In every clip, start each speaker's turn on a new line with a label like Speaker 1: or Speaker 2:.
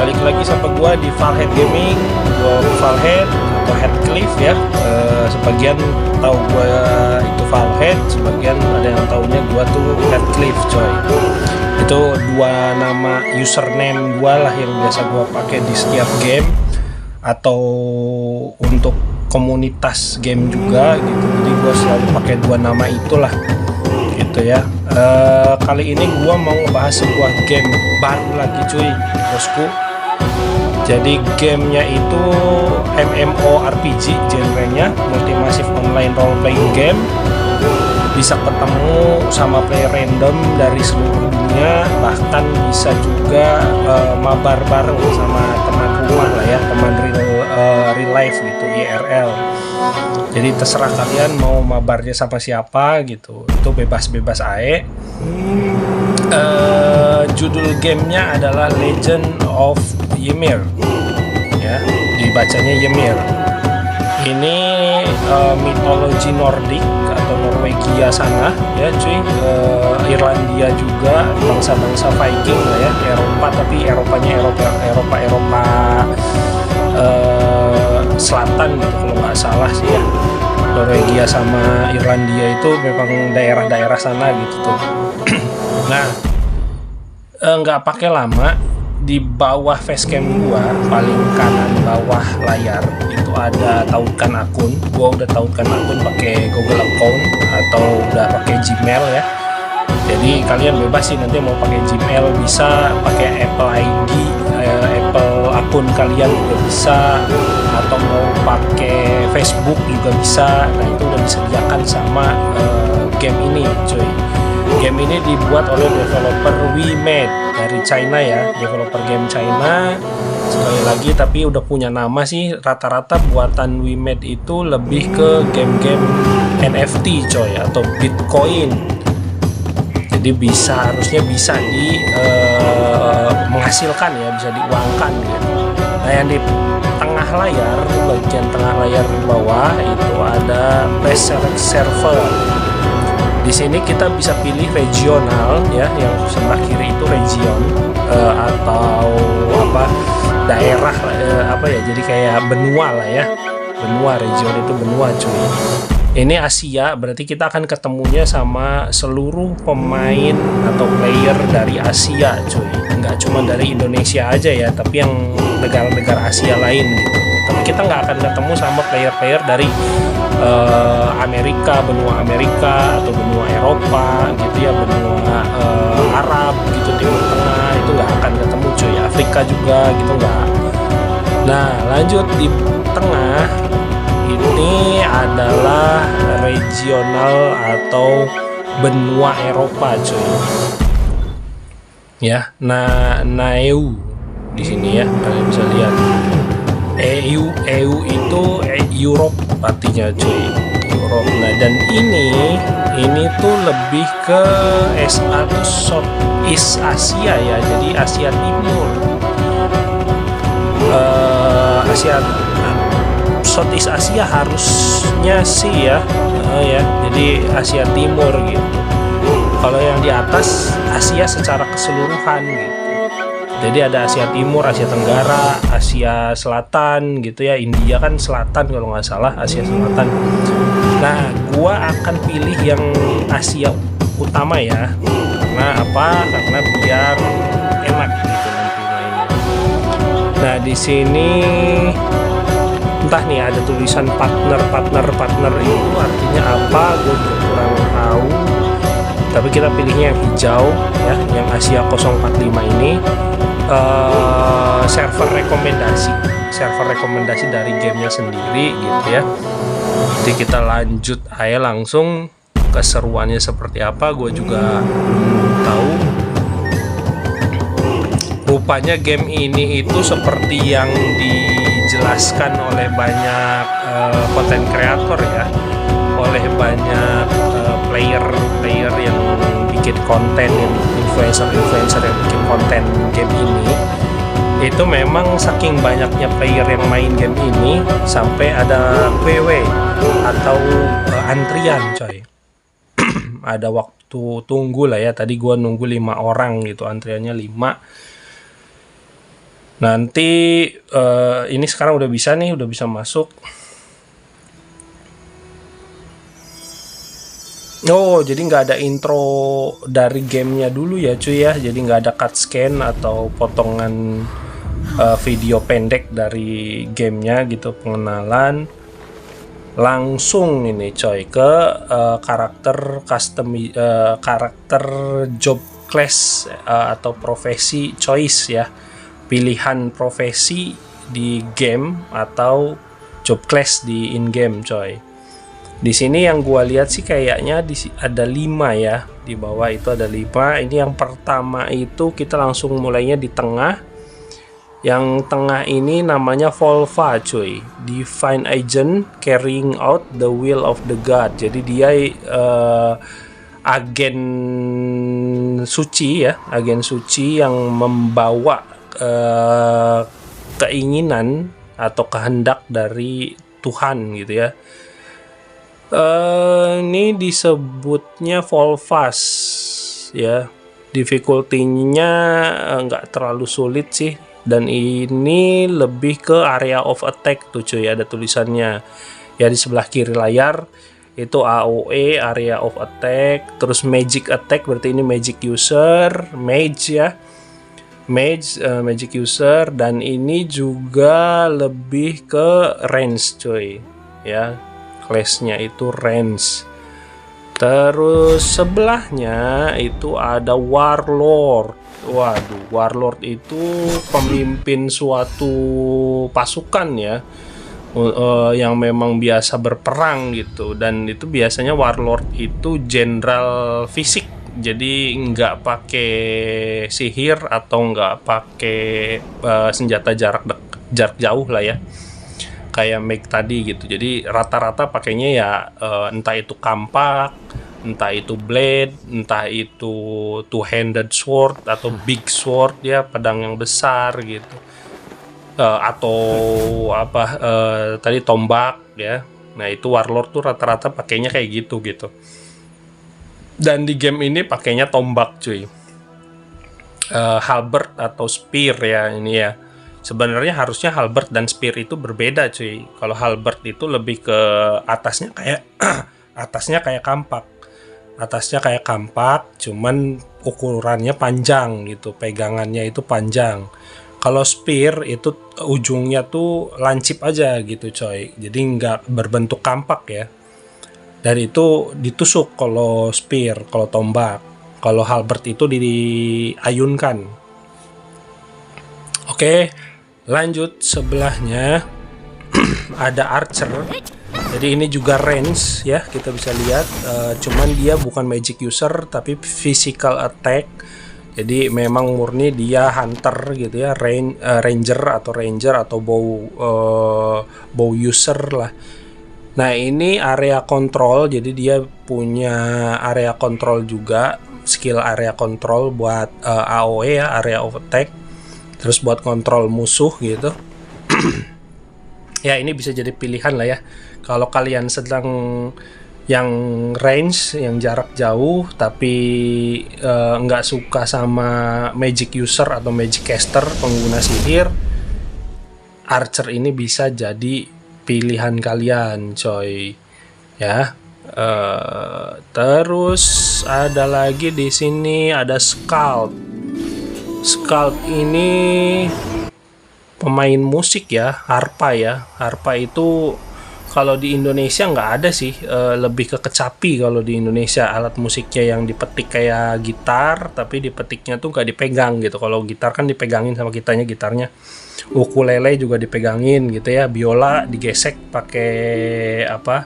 Speaker 1: balik lagi sama gua di Valhead Gaming. Gua Valhead atau Headcliff ya. Sebagian tahu gua itu Valhead, sebagian ada yang taunya gua tuh Headcliff, coy. Itu dua nama username gua lah yang biasa gua pakai di setiap game atau untuk komunitas game juga gitu. Jadi gua selalu pakai dua nama itulah gitu ya. Kali ini gua mau ngebahas sebuah game baru lagi cuy bosku. Jadi gamenya itu MMORPG genrenya, multi-massive online role playing game. Bisa ketemu sama player random dari seluruh dunia, bahkan bisa juga mabar bareng sama teman rumah lah ya, teman real life gitu, IRL. Jadi terserah kalian mau mabarnya sama siapa gitu, itu bebas-bebas ae. Judul gamenya adalah Legend of Ymir ya, dibacanya Ymir. Ini mitologi Nordik atau Norwegia sana ya cuy, Irlandia juga, bangsa-bangsa Viking lah ya, Eropa, tapi Eropanya Eropa selatan gitu kalau nggak salah sih ya. Norwegia sama Irlandia itu memang daerah-daerah sana gitu tuh. Nah, nggak pakai lama, di bawah facecam gua paling kanan bawah layar itu ada tautkan akun. Gua udah tautkan akun pakai Google account atau udah pakai Gmail ya. Jadi kalian bebas sih, nanti mau pakai Gmail bisa, pakai Apple ID, Apple akun kalian juga bisa, atau mau pakai Facebook juga bisa. Nah itu udah disediakan sama game ini cuy. Game ini dibuat oleh developer WeMade dari China ya, developer game China. Sekali lagi tapi udah punya nama sih, rata-rata buatan WeMade itu lebih ke game-game NFT coy, atau Bitcoin. Jadi harusnya bisa menghasilkan ya, bisa diuangkan gitu. Nah yang di tengah layar, bagian tengah layar bawah itu ada Best Select Server. Di sini kita bisa pilih regional ya, yang sebelah kiri itu region atau apa daerah apa ya, jadi kayak benua lah ya, benua, region itu benua cuy. Ini Asia, berarti kita akan ketemunya sama seluruh pemain atau player dari Asia cuy, nggak cuma dari Indonesia aja ya, tapi yang negara-negara Asia lain gitu. Tapi kita nggak akan ketemu sama player-player dari Amerika, benua Amerika atau benua Eropa gitu ya, benua Arab gitu, Timur Tengah, itu nggak akan ketemu cuy. Afrika juga gitu nggak. Nah lanjut, di tengah ini adalah regional atau benua Eropa cuy ya. Nah EU di sini ya, kalian bisa lihat EU itu Europe artinya cuy, Europe. Nah dan ini tuh lebih ke SA tuh Southeast Asia ya, jadi Asia Timur, Asia Southeast Asia harusnya sih ya, ya jadi Asia Timur gitu. Kalau yang di atas Asia secara keseluruhan gitu. Jadi ada Asia Timur, Asia Tenggara, Asia Selatan gitu ya. India kan selatan kalau nggak salah, Asia Selatan. Nah, gua akan pilih yang Asia utama ya. Karena apa? Karena biar enak gitu nanti mainnya. Nah, di sini entah nih ada tulisan partner itu artinya apa? Gue juga kurang tahu. Tapi kita pilihnya yang hijau ya, yang Asia 045 ini. Server rekomendasi dari gamenya sendiri gitu ya. Jadi kita lanjut aja langsung, keseruannya seperti apa gue juga belum tahu. Rupanya game ini itu seperti yang dijelaskan oleh banyak konten kreator ya, oleh banyak player yang bikin konten, yang influencer yang bikin konten game ini. Itu memang saking banyaknya player yang main game ini sampai ada WW atau antrian coy. Ada waktu tunggu lah ya, tadi gua nunggu 5 orang gitu, antriannya 5. Nanti ini sekarang udah bisa nih, udah bisa masuk. Oh, jadi nggak ada intro dari gamenya dulu ya cuy ya. Jadi nggak ada cut scan atau potongan video pendek dari gamenya gitu, pengenalan. Langsung ini coy ke karakter custom, karakter job class atau profesi choice ya. Pilihan profesi di game atau job class di in game coy. Di sini yang gua lihat sih kayaknya ada 5 ya. Di bawah itu ada 5. Ini yang pertama itu kita langsung mulainya di tengah. Yang tengah ini namanya Volva cuy. Divine Agent carrying out the will of the god. Jadi dia agen suci ya, agen suci yang membawa keinginan atau kehendak dari Tuhan gitu ya. Ini disebutnya Volvas ya, difficulty-nya nggak terlalu sulit sih, dan ini lebih ke area of attack tuh cuy, ada tulisannya ya di sebelah kiri layar itu AOE, area of attack, terus magic attack berarti ini magic user, mage ya, magic user, dan ini juga lebih ke range cuy ya, class-nya itu range. Terus sebelahnya itu ada warlord. Waduh, warlord itu pemimpin suatu pasukan ya, yang memang biasa berperang gitu, dan itu biasanya warlord itu jenderal fisik, jadi nggak pakai sihir atau nggak pakai senjata jarak jauh lah ya, kayak Meg tadi gitu. Jadi rata-rata pakainya ya entah itu kampak, entah itu blade, entah itu two-handed sword atau big sword ya, pedang yang besar gitu, atau apa tadi tombak ya. Nah itu warlord tuh rata-rata pakainya kayak gitu. Dan di game ini pakainya tombak cuy, halberd atau spear ya ini ya. Sebenarnya harusnya halberd dan spear itu berbeda cuy. Kalau halberd itu lebih ke atasnya kayak atasnya kayak kampak. Atasnya kayak kampak, cuman ukurannya panjang gitu, pegangannya itu panjang. Kalau spear itu ujungnya tuh lancip aja gitu coy. Jadi nggak berbentuk kampak ya. Dan itu ditusuk kalau spear, kalau tombak. Kalau halberd itu diayunkan. Oke. Lanjut sebelahnya ada archer. Jadi ini juga range ya, kita bisa lihat. Cuman dia bukan magic user tapi physical attack. Jadi memang murni dia hunter gitu ya, ranger atau bow user lah. Nah ini area control, jadi dia punya area control juga, skill area control buat AOE ya, area of attack. Terus buat kontrol musuh gitu. Ya ini bisa jadi pilihan lah ya. Kalau kalian sedang yang range, yang jarak jauh, tapi nggak suka sama magic user atau magic caster, pengguna sihir, archer ini bisa jadi pilihan kalian coy ya. Terus ada lagi di sini ada Scald. Scald ini pemain musik ya, harpa ya. Harpa itu kalau di Indonesia nggak ada sih, lebih ke kecapi kalau di Indonesia, alat musiknya yang dipetik kayak gitar, tapi dipetiknya tuh nggak dipegang gitu. Kalau gitar kan dipegangin sama kitanya gitarnya. Ukulele juga dipegangin gitu ya. Biola digesek pakai apa?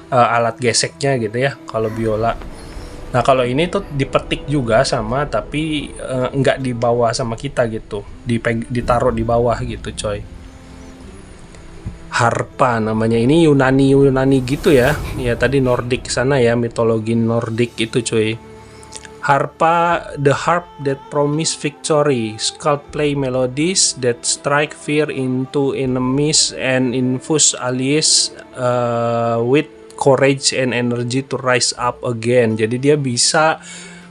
Speaker 1: Alat geseknya gitu ya. Kalau biola. Nah kalau ini tuh dipetik juga sama, tapi nggak dibawa sama kita gitu, ditaruh di bawah gitu coy. Harpa namanya, ini Yunani gitu ya. Ya tadi Nordic sana ya, mitologi Nordic itu cuy. Harpa, the harp that promise victory. Scald play melodies that strike fear into enemies and infuse allies with courage and energy to rise up again. Jadi dia bisa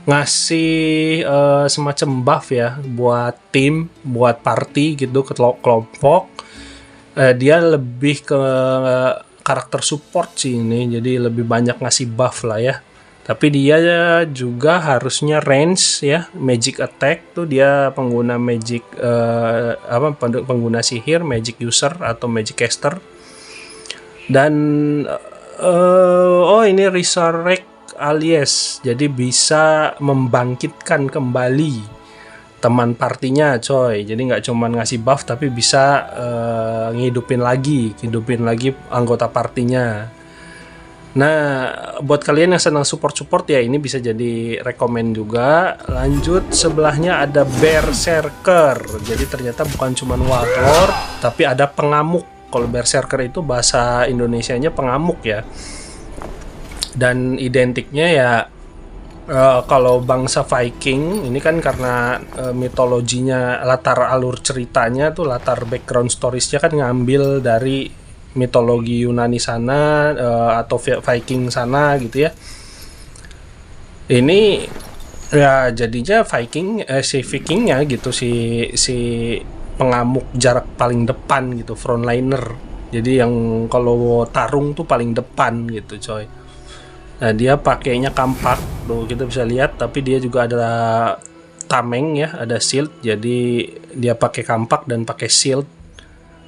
Speaker 1: ngasih semacam buff ya buat tim, buat party gitu, ke kelompok. Dia lebih ke karakter support sih ini, jadi lebih banyak ngasih buff lah ya. Tapi dia juga harusnya range ya, magic attack tuh dia pengguna magic pengguna sihir, magic user atau magic caster. Dan ini resurrect alias, jadi bisa membangkitkan kembali teman partinya coy. Jadi nggak cuma ngasih buff tapi bisa ngidupin lagi anggota partinya. Nah, buat kalian yang senang support ya, ini bisa jadi rekomen juga. Lanjut, sebelahnya ada Berserker. Jadi ternyata bukan cuma warlord tapi ada pengamuk. Kalau Berserker itu bahasa Indonesianya pengamuk ya. Dan identiknya ya kalau bangsa Viking ini kan karena mitologinya, latar alur ceritanya tuh, latar background storiesnya kan ngambil dari mitologi Yunani sana atau Viking sana gitu ya. Ini ya jadinya si Vikingnya gitu, si pengamuk jarak paling depan gitu, frontliner. Jadi yang kalau tarung tuh paling depan gitu coy. Nah, dia pakainya kampak tuh kita bisa lihat, tapi dia juga ada tameng ya, ada shield. Jadi dia pakai kampak dan pakai shield,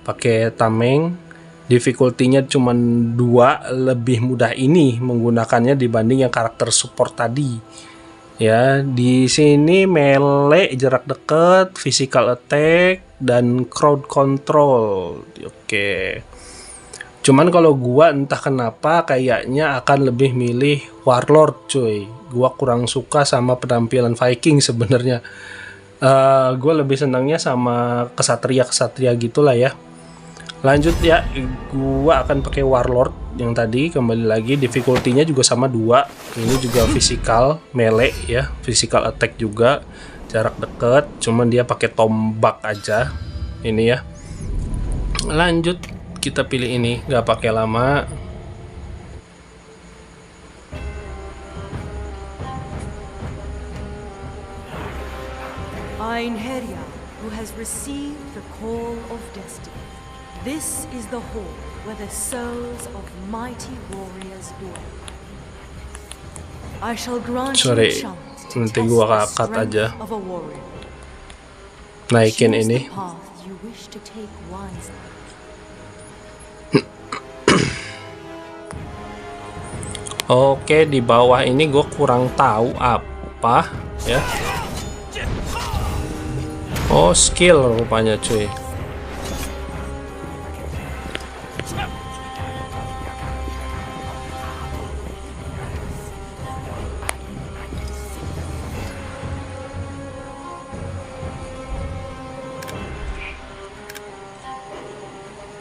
Speaker 1: pakai tameng. Difficulty-nya cuma 2, lebih mudah ini menggunakannya dibanding yang karakter support tadi. Ya, di sini melee jarak dekat, physical attack dan crowd control. Oke. Cuman kalau gua entah kenapa kayaknya akan lebih milih warlord cuy. Gua kurang suka sama penampilan Viking sebenarnya. Gua lebih senangnya sama kesatria gitulah ya. Lanjut ya, gua akan pakai warlord yang tadi. Kembali lagi, difficulty-nya juga sama 2. Ini juga physical melee ya, physical attack juga, jarak dekat. Cuman dia pakai tombak aja ini ya. Lanjut, kita pilih ini, nggak pakai lama.
Speaker 2: Einherjar, who has received the call of destiny. This is the hall where the souls of mighty warriors dwell. I shall grant you a chance to
Speaker 1: nanti
Speaker 2: test
Speaker 1: gua
Speaker 2: the
Speaker 1: cut aja.
Speaker 2: strength of a warrior.
Speaker 1: Naikin
Speaker 2: Choose
Speaker 1: ini.
Speaker 2: the path you wish to take wisely.
Speaker 1: Oke, di bawah ini gue kurang tahu apa ya. Oh, skill rupanya cuy.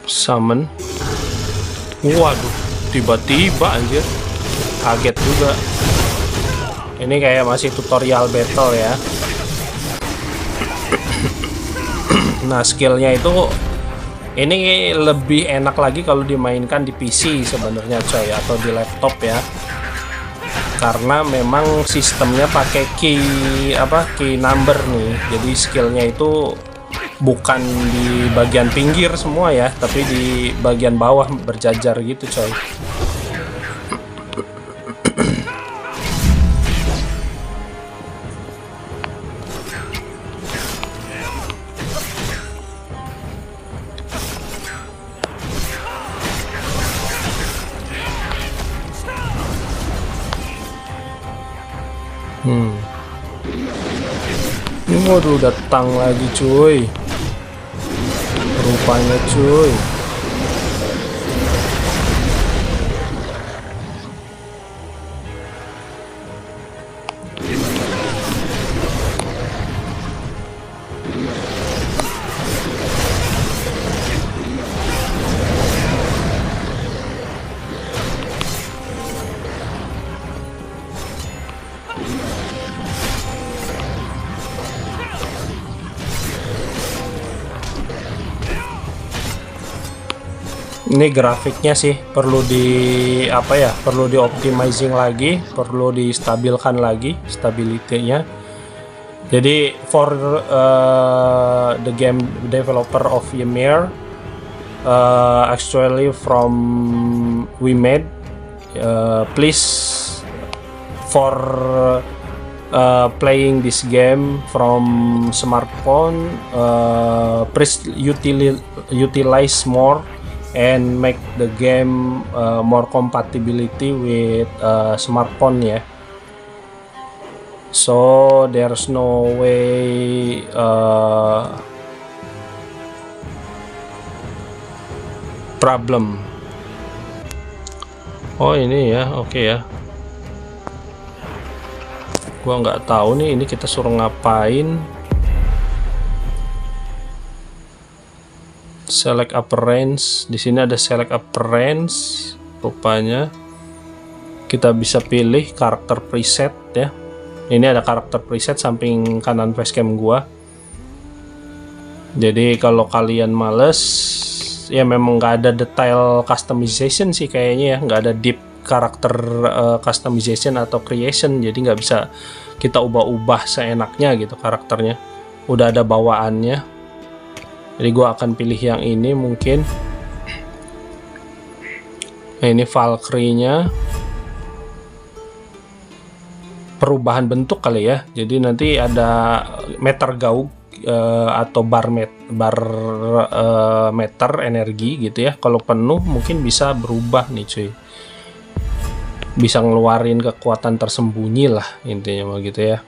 Speaker 1: Summon. Waduh, tiba-tiba anjir. Kaget juga. Ini kayak masih tutorial battle ya. Nah, skillnya itu ini lebih enak lagi kalau dimainkan di PC sebenarnya coy, atau di laptop ya. Karena memang sistemnya pakai key number nih. Jadi skillnya itu bukan di bagian pinggir semua ya, tapi di bagian bawah berjajar gitu coy. Waduh, datang lagi cuy. Rupanya cuy. Ini grafiknya sih perlu perlu di optimizing lagi, perlu distabilkan lagi stability-nya. Jadi for the game developer of Ymir, actually from we made, please for playing this game from smartphone, please utilize more and make the game more compatibility with smartphone ya. So there's no way problem. Oh ini ya, oke ya. Gua nggak tahu nih ini kita suruh ngapain. Select appearance. Di sini ada select appearance. Rupanya kita bisa pilih karakter preset ya. Ini ada karakter preset samping kanan facecam gua. Jadi kalau kalian males, ya memang nggak ada detail customization sih kayaknya ya, nggak ada deep karakter customization atau creation. Jadi nggak bisa kita ubah-ubah seenaknya gitu karakternya. Udah ada bawaannya. Jadi gua akan pilih yang ini mungkin. Nah, ini Valkyrie-nya. Perubahan bentuk kali ya. Jadi nanti ada meter gauk atau bar meter energi gitu ya. Kalau penuh mungkin bisa berubah nih cuy. Bisa ngeluarin kekuatan tersembunyi lah intinya begitu ya.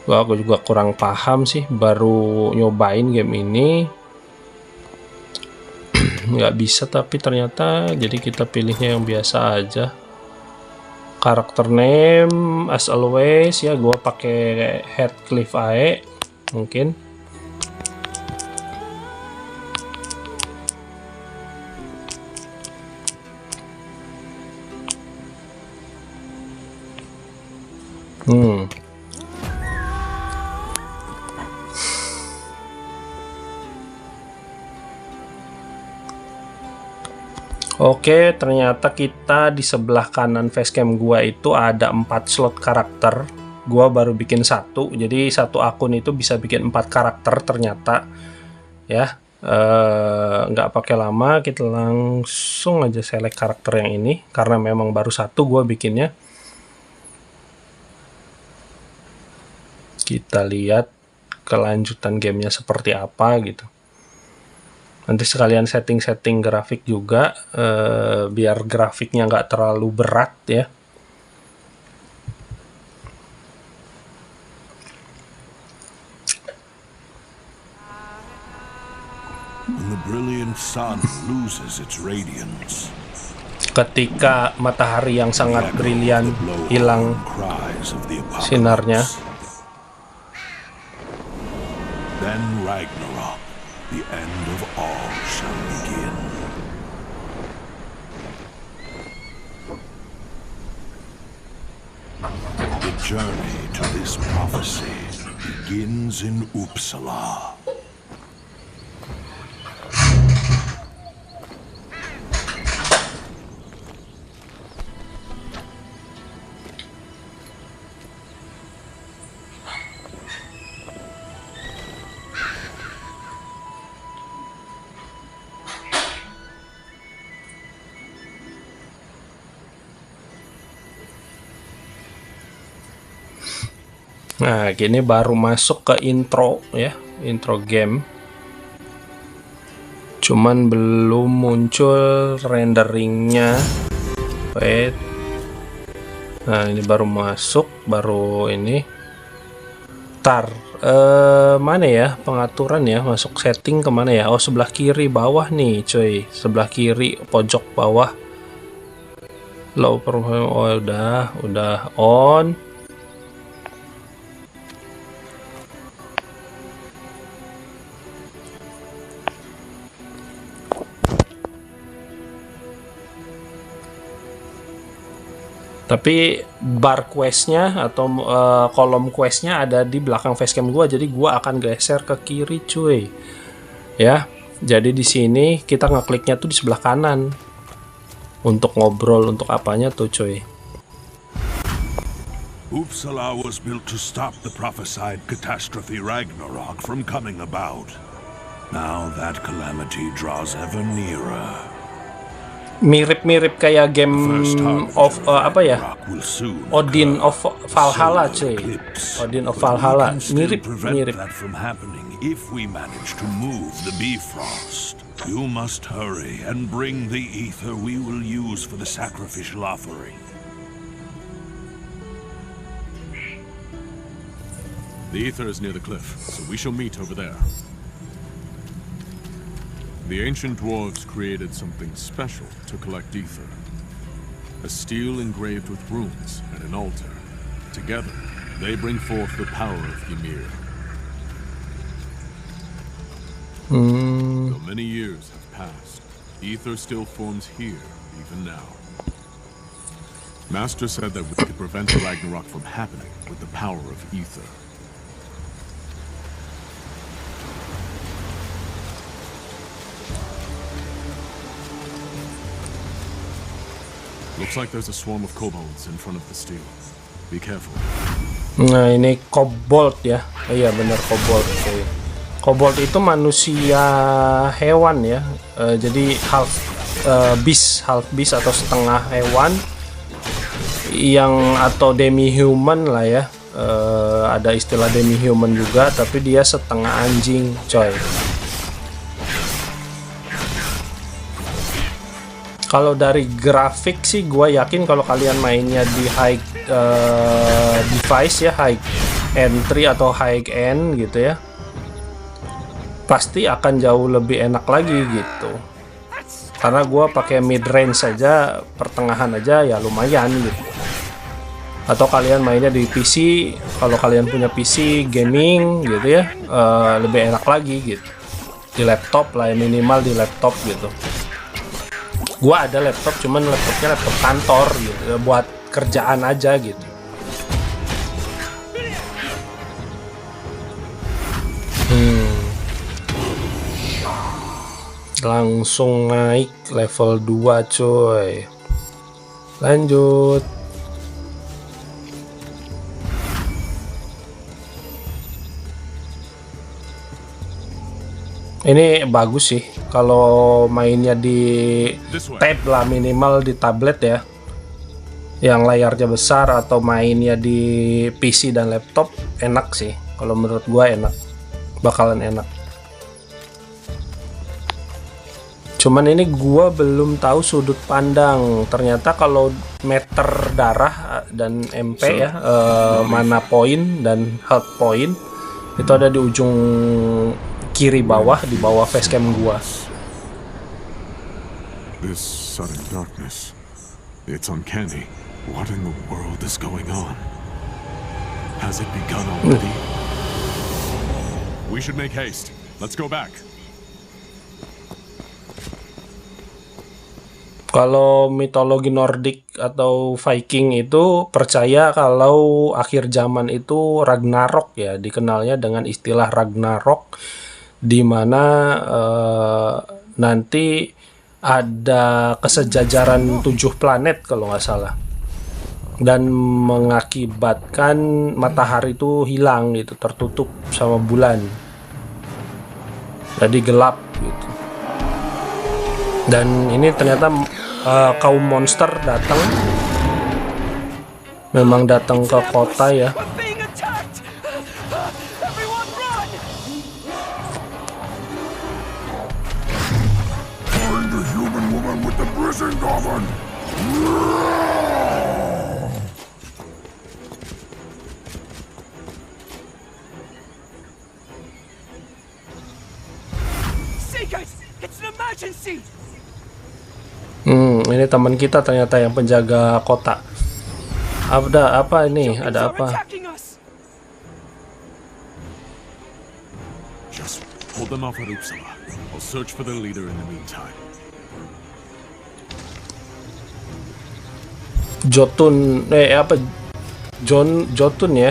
Speaker 1: Aku juga kurang paham sih, baru nyobain game ini. Nggak bisa tapi ternyata, jadi kita pilihnya yang biasa aja. Karakter name as always ya, gua pakai Heathcliff AE mungkin. Oke, ternyata kita di sebelah kanan facecam gua itu ada 4 slot karakter. Gua baru bikin 1, jadi satu akun itu bisa bikin 4 karakter ternyata. Ya, nggak pakai lama, kita langsung aja select karakter yang ini karena memang baru 1 gua bikinnya. Kita lihat kelanjutan gamenya seperti apa gitu. Nanti sekalian setting-setting grafik juga biar grafiknya nggak terlalu berat ya.
Speaker 3: When the brilliant sun loses its radiance,
Speaker 1: ketika matahari yang sangat brilian hilang sinarnya,
Speaker 3: then Ragnarok, the end of all, shall begin. The journey to this prophecy begins in Uppsala.
Speaker 1: Nah, gini baru masuk ke intro ya, intro game. Cuman belum muncul renderingnya. Wait. Nah, ini baru masuk, baru ini. Tar, mana ya pengaturan ya? Masuk setting kemana ya? Oh, sebelah kiri bawah nih, cuy. Sebelah kiri pojok bawah. Low performance. Oh, udah on. Tapi bar questnya atau kolom questnya ada di belakang facecam gua, jadi gua akan geser ke kiri cuy ya. Jadi di sini kita ngekliknya tuh di sebelah kanan. Untuk ngobrol, untuk apanya tuh cuy.
Speaker 3: Uppsala was built to stop the prophesied catastrophe Ragnarok from coming about. Now that calamity draws ever nearer.
Speaker 1: Mirip-mirip kayak game
Speaker 3: First harbinger
Speaker 1: of apa ya?
Speaker 3: Ragnarok will soon
Speaker 1: Odin
Speaker 3: occur.
Speaker 1: of Valhalla
Speaker 3: Solar
Speaker 1: cuy.
Speaker 3: eclipse.
Speaker 1: Odin of
Speaker 3: But we
Speaker 1: Valhalla.
Speaker 3: can still prevent
Speaker 1: Mirip.
Speaker 3: that from happening if we manage to move the Bifrost. You must hurry and bring the ether we will use for the sacrificial offering.
Speaker 4: The ether is near the cliff, so we shall meet over there. The ancient dwarves created something special to collect ether. A steel engraved with runes and an altar. Together, they bring forth the power of Ymir. Though many years have passed, ether still forms here, even now. Master said that we could prevent the Ragnarok from happening with the power of ether. Looks like there's a swarm of kobolds in front of the steel. Be careful.
Speaker 1: Nah ini kobold ya. Iya benar kobold cuy. Kobold itu manusia hewan ya. Jadi half beast atau setengah hewan yang atau demi human lah ya. Ada istilah demi human juga, tapi dia setengah anjing coy. Kalau dari grafik sih gue yakin kalau kalian mainnya di high device ya, high entry atau high end gitu ya, pasti akan jauh lebih enak lagi gitu. Karena gue pakai mid range saja, pertengahan aja ya lumayan gitu. Atau kalian mainnya di PC, kalau kalian punya PC gaming gitu ya, lebih enak lagi gitu. Di laptop lah ya, minimal di laptop gitu. Gua ada laptop, cuman laptopnya laptop kantor gitu, buat kerjaan aja gitu. Langsung naik level 2 coy. Lanjut. Ini bagus sih kalau mainnya di tab lah, minimal di tablet ya, yang layarnya besar, atau mainnya di PC dan laptop enak sih. Kalau menurut gua enak, bakalan enak. Cuman ini gua belum tahu sudut pandang. Ternyata kalau meter darah dan MP ya, mana point dan health point itu ada di ujung kiri bawah, di bawah facecam gua.
Speaker 4: This sudden darkness. It's uncanny. What in the world is going on? Has it begun already? We should make haste. Let's go back.
Speaker 1: Kalau mitologi Nordik atau Viking itu percaya kalau akhir zaman itu Ragnarok ya, dikenalnya dengan istilah Ragnarok, di mana nanti ada kesejajaran 7 planet kalau nggak salah, dan mengakibatkan matahari itu hilang gitu, tertutup sama bulan, jadi gelap gitu. Dan ini ternyata kaum monster datang, memang datang ke kota ya.
Speaker 3: Find the human woman with the prison goblin!
Speaker 5: Seekers, it's an emergency!
Speaker 1: Ini teman kita ternyata yang penjaga kota. Ada apa ini? Ada apa?
Speaker 4: Just hold them off at Uppsala. I'll search for their leader in the meantime.
Speaker 1: Jotun, apa? Jotun ya?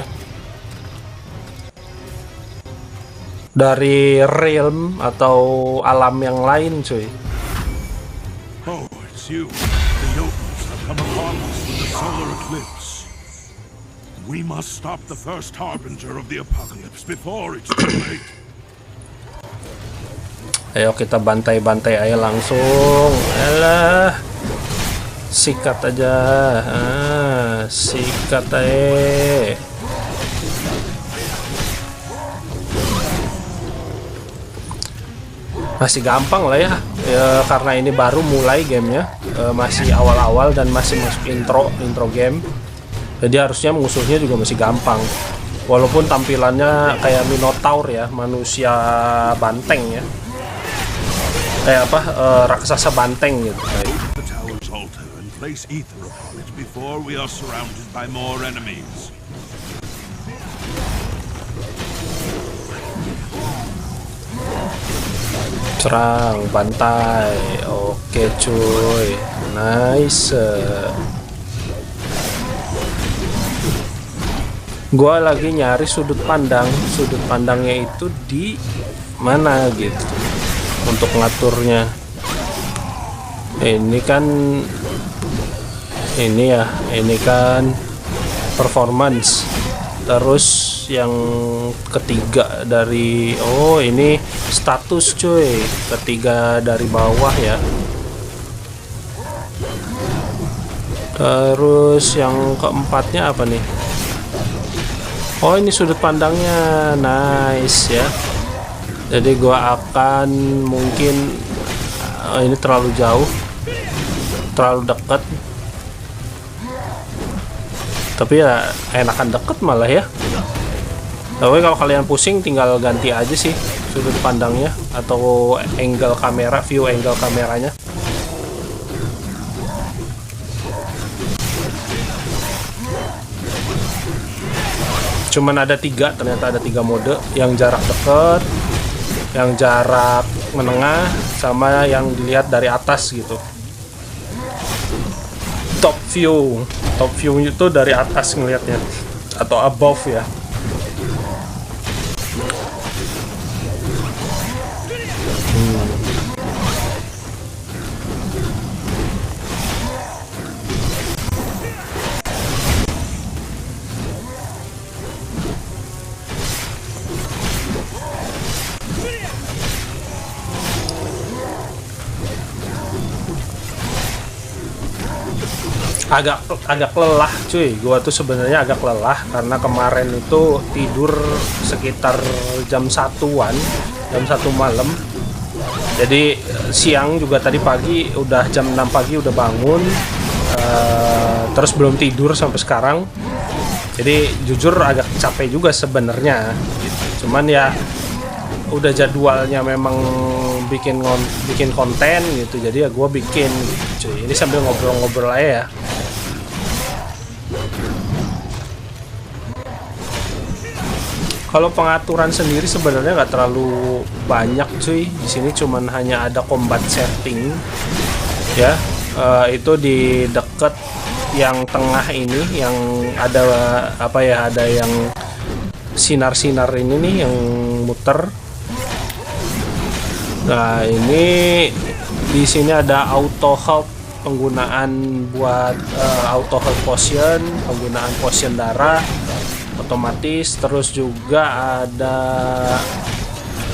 Speaker 1: dari realm atau alam yang lain, cuy.
Speaker 3: Oh, it's you. The Jotuns have come upon us with the solar eclipse. We must stop the first harbinger of the apocalypse before it's too late.
Speaker 1: Ayo kita bantai-bantai aja langsung. Alah, sikat aja. Sikat aja. Masih gampang lah ya, karena ini baru mulai gamenya, masih awal-awal dan masih masuk intro game. Jadi harusnya musuhnya juga masih gampang. Walaupun tampilannya kayak Minotaur ya, manusia banteng ya. Kayak apa, raksasa banteng gitu.
Speaker 3: The tower's altar and place ether upon it before we are surrounded by more enemies.
Speaker 1: Serang, bantai. Oke cuy, nice. Gua lagi nyari sudut pandangnya itu di mana gitu untuk ngaturnya. Ini kan ini kan performance. Terus yang ketiga dari ini status cuy, ketiga dari bawah ya. Terus yang keempatnya apa nih? Oh, ini sudut pandangnya, nice ya. Jadi gua akan mungkin ini terlalu jauh, terlalu dekat. Tapi ya enakan deket malah ya. Tapi kalau kalian pusing tinggal ganti aja sih sudut pandangnya atau angle kamera, view angle kameranya. Cuman ada ternyata ada 3 mode, yang jarak dekat, yang jarak menengah, sama yang dilihat dari atas gitu. Top view itu dari atas ngelihatnya atau above ya. agak lelah cuy, gua tuh sebenarnya agak lelah karena kemarin itu tidur sekitar jam 1-an, jam 1 malam. Jadi siang juga tadi pagi udah jam 6 pagi udah bangun, terus belum tidur sampai sekarang. Jadi jujur agak capek juga sebenarnya gitu. Cuman ya udah jadwalnya memang bikin konten gitu, jadi ya gue bikin cuy. Ini sambil ngobrol-ngobrol aja ya. Kalau pengaturan sendiri sebenarnya nggak terlalu banyak cuy. Di sini cuman hanya ada combat setting ya, itu di deket yang tengah ini yang ada apa ya, ada yang sinar-sinar ini nih yang muter. Nah ini di sini ada auto health, penggunaan buat auto health potion, penggunaan potion darah otomatis. Terus juga ada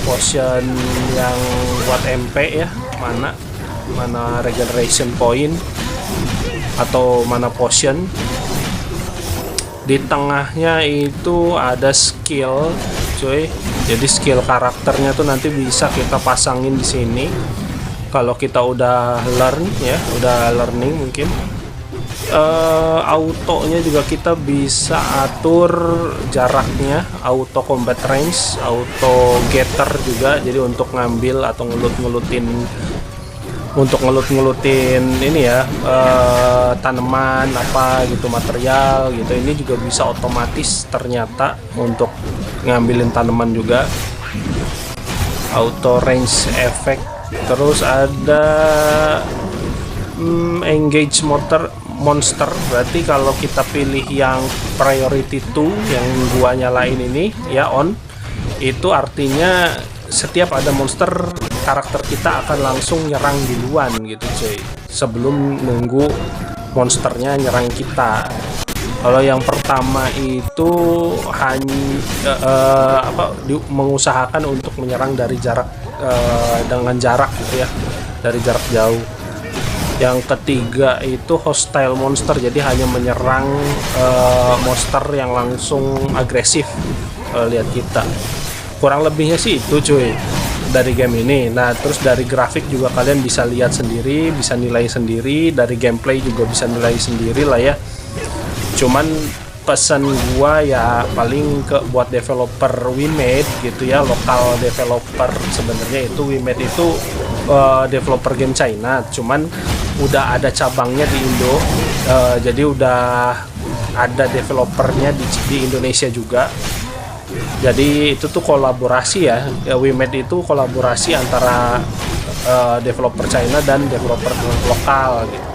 Speaker 1: potion yang buat MP ya, mana regeneration point atau mana potion. Di tengahnya itu ada skill cuy. Jadi skill karakternya tuh nanti bisa kita pasangin di sini kalau kita udah learn ya, udah learning mungkin. Autonya juga kita bisa atur jaraknya, auto combat range, auto getter juga. Jadi untuk ngambil atau ngelutin ini ya, tanaman apa gitu, material gitu, ini juga bisa otomatis ternyata untuk ngambilin tanaman juga. Auto range effect. Terus ada engage monster, berarti kalau kita pilih yang priority 2 yang gua nyalain ini ya on, itu artinya setiap ada monster, karakter kita akan langsung nyerang duluan gitu cuy, sebelum nunggu monsternya nyerang kita. Kalau yang pertama itu hanya mengusahakan untuk menyerang dari jarak dengan jarak gitu ya, dari jarak jauh. Yang ketiga itu hostile monster, jadi hanya menyerang monster yang langsung agresif lihat kita. Kurang lebihnya sih itu cuy dari game ini. Nah terus dari grafik juga kalian bisa lihat sendiri, bisa nilai sendiri, dari gameplay juga bisa nilai sendiri lah ya. Cuman pesan gua ya paling buat developer WeMade gitu ya, lokal developer. Sebenarnya itu WeMade itu developer game China, cuman udah ada cabangnya di Indo, jadi udah ada developernya di Indonesia juga. Jadi itu tuh kolaborasi ya, WeMade itu kolaborasi antara developer China dan developer lokal gitu.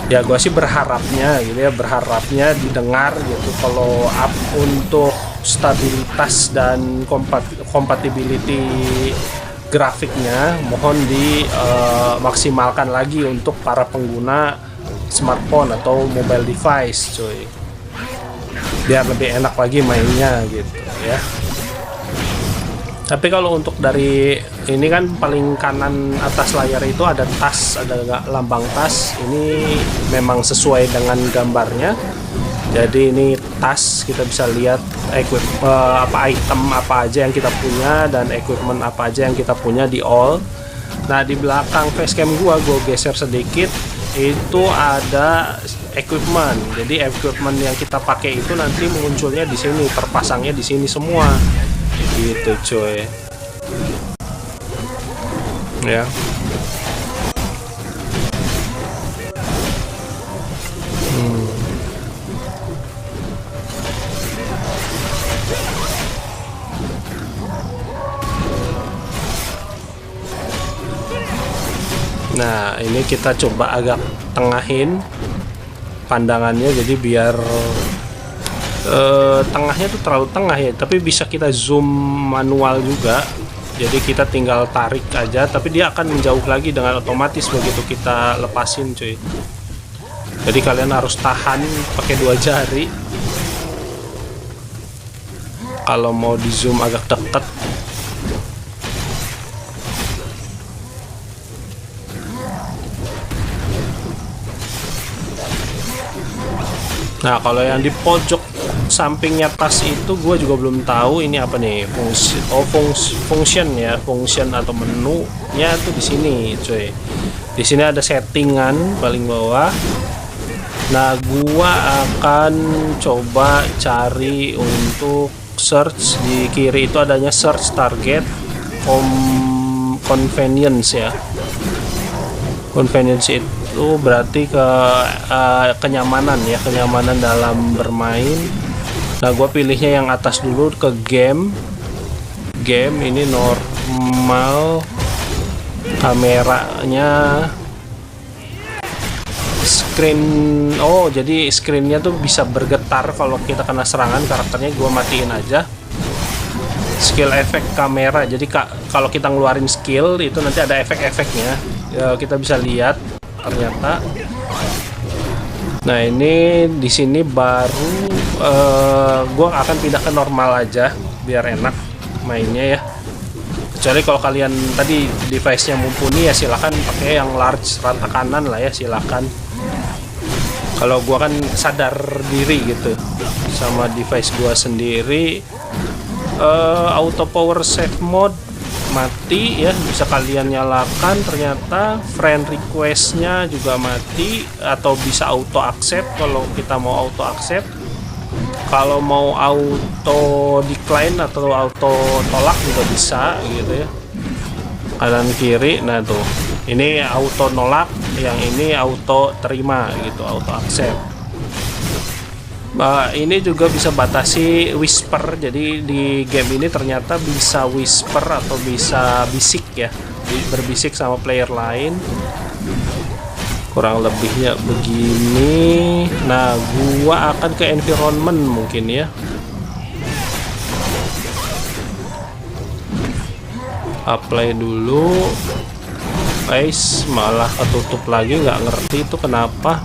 Speaker 1: Ya gue sih berharapnya gitu ya, berharapnya didengar gitu kalau untuk stabilitas dan compatibility grafiknya mohon dimaksimalkan lagi untuk para pengguna smartphone atau mobile device cuy, biar lebih enak lagi mainnya gitu ya. Tapi kalau untuk dari ini kan paling kanan atas layar itu ada tas, ada lambang tas. Ini memang sesuai dengan gambarnya. Jadi ini tas, kita bisa lihat item apa aja yang kita punya dan equipment apa aja yang kita punya di all. Nah di belakang facecam gua geser sedikit, itu ada equipment. Jadi equipment yang kita pakai itu nanti munculnya di sini, terpasangnya di sini semua. Gitu coy ya. Nah ini kita coba agak tengahin pandangannya, jadi biar tengahnya tuh terlalu tengah ya, tapi bisa kita zoom manual juga. Jadi kita tinggal tarik aja, tapi dia akan menjauh lagi dengan otomatis begitu kita lepasin cuy. Jadi kalian harus tahan pakai 2 jari kalau mau di zoom agak deket. Nah kalau yang di pojok sampingnya tas itu gue juga belum tahu ini apa nih, function ya, function atau menunya tuh di sini cuy. Di sini ada settingan paling bawah. Nah gua akan coba cari untuk search, di kiri itu adanya search target convenience ya. Convenience itu berarti kenyamanan ya, kenyamanan dalam bermain. Nah gue pilihnya yang atas dulu, ke game ini normal, kameranya screen. Oh jadi screennya tuh bisa bergetar kalau kita kena serangan karakternya. Gue matiin aja skill effect kamera, jadi kalau kita ngeluarin skill itu nanti ada efek-efeknya ya, kita bisa lihat ternyata. Nah ini di sini baru gue akan pindah ke normal aja biar enak mainnya ya. Kecuali kalau kalian tadi device-nya mumpuni ya silahkan pakai yang large rata kanan lah ya, silakan. Kalau gue kan sadar diri gitu sama device gue sendiri. Auto power save mode mati ya, bisa kalian nyalakan. Ternyata friend request-nya juga mati, atau bisa auto accept kalau kita mau auto accept. Kalau mau auto decline atau auto tolak juga bisa gitu ya, kanan kiri. Nah tuh ini auto nolak, yang ini auto terima gitu, auto accept. Ini juga bisa batasi whisper, jadi di game ini ternyata bisa whisper atau bisa bisik ya, berbisik sama player lain. Kurang lebihnya begini. Nah gua akan ke environment mungkin ya. Apply dulu. Guys, malah ketutup lagi, nggak ngerti itu kenapa.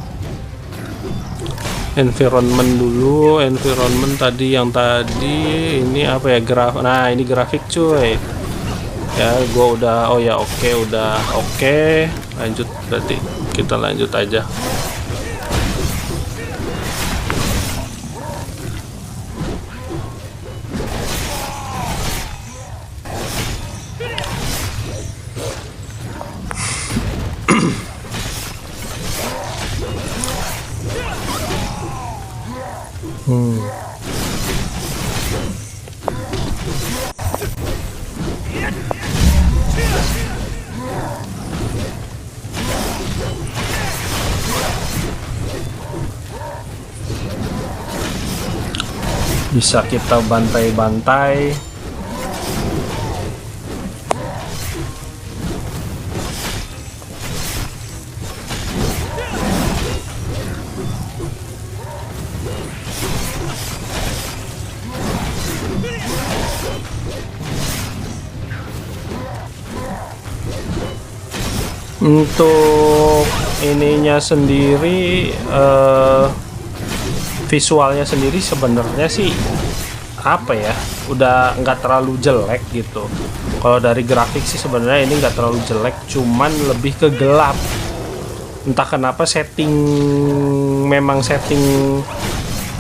Speaker 1: Environment dulu, environment tadi yang tadi ini apa ya, nah ini grafik cuy. Ya, gua udah, oh ya oke, udah oke. Lanjut, berarti kita lanjut aja. Bisa kita bantai-bantai. Untuk ininya sendiri, visualnya sendiri sebenarnya sih apa ya, udah nggak terlalu jelek gitu. Kalau dari grafik sih sebenarnya ini nggak terlalu jelek, cuman lebih ke gelap. Entah kenapa memang setting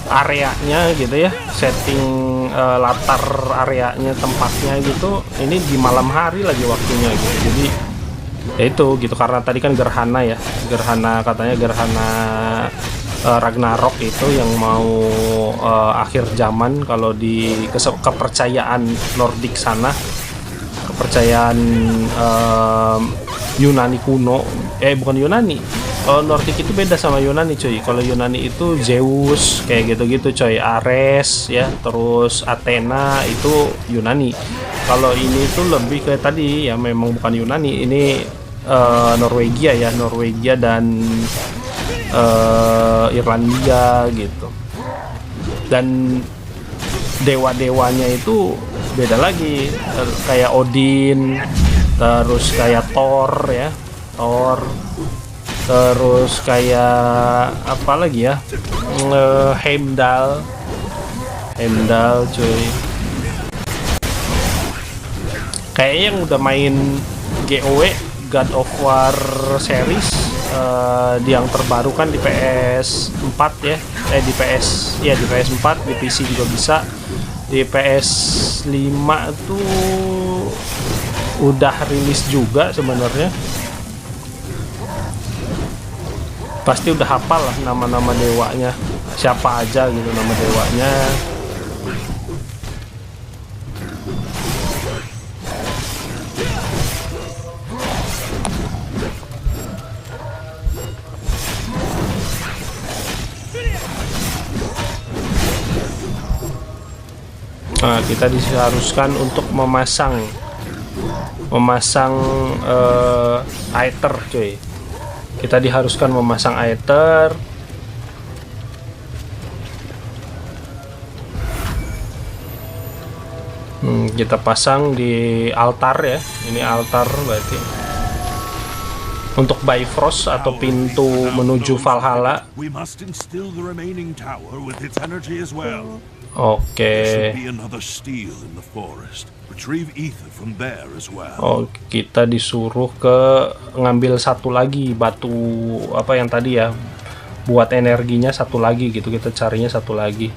Speaker 1: areanya gitu ya, setting latar areanya, tempatnya gitu, ini di malam hari lagi waktunya gitu. Jadi ya itu gitu, karena tadi kan gerhana ya, katanya gerhana Ragnarok itu yang mau akhir zaman kalau di kepercayaan Nordik sana, kepercayaan Yunani kuno, bukan Yunani. Kalau Nordik itu beda sama Yunani cuy. Kalau Yunani itu Zeus kayak gitu-gitu coy, Ares ya, terus Athena itu Yunani. Kalau ini tuh lebih ke tadi ya, memang bukan Yunani, ini Norwegia ya, Norwegia dan Irlandia gitu. Dan dewa-dewanya itu beda lagi, kayak Odin, terus kayak Thor ya, terus kayak apa lagi ya, Heimdall cuy. Kayaknya yang udah main GOW, God of War series, yang terbaru kan di PS4 ya, di PS4, di PC juga bisa, di PS5 tuh udah rilis juga sebenarnya. Pasti udah hafal lah nama-nama dewanya, siapa aja gitu nama dewanya. Nah, kita diharuskan untuk memasang aether cuy. Kita diharuskan memasang aether. Kita pasang di altar ya. Ini altar berarti untuk Bifrost atau pintu menuju Valhalla. Oke. Oh, kita disuruh ke ngambil satu lagi batu apa yang tadi ya, buat energinya satu lagi gitu. Kita carinya satu lagi.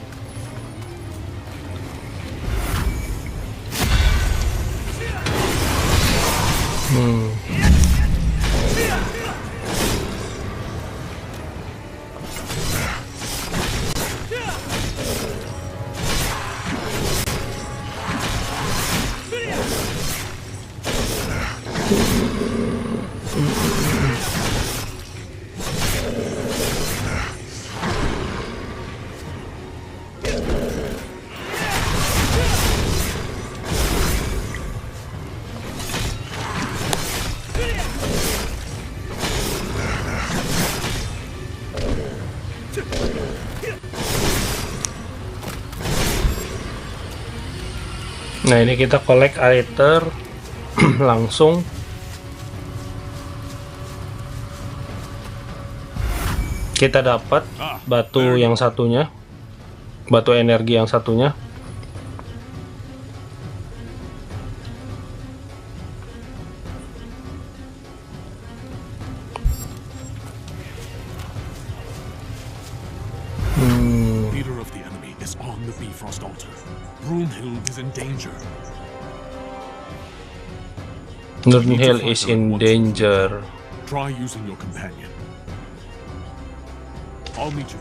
Speaker 1: Nah, ini kita collect aether. langsung kita dapat batu yang satunya, batu energi yang satunya.
Speaker 4: Leader of the enemy is on the Bifrost altar. Brunhild is in danger.
Speaker 1: Brunhild is in danger.
Speaker 4: Try using your companion. I'll meet you.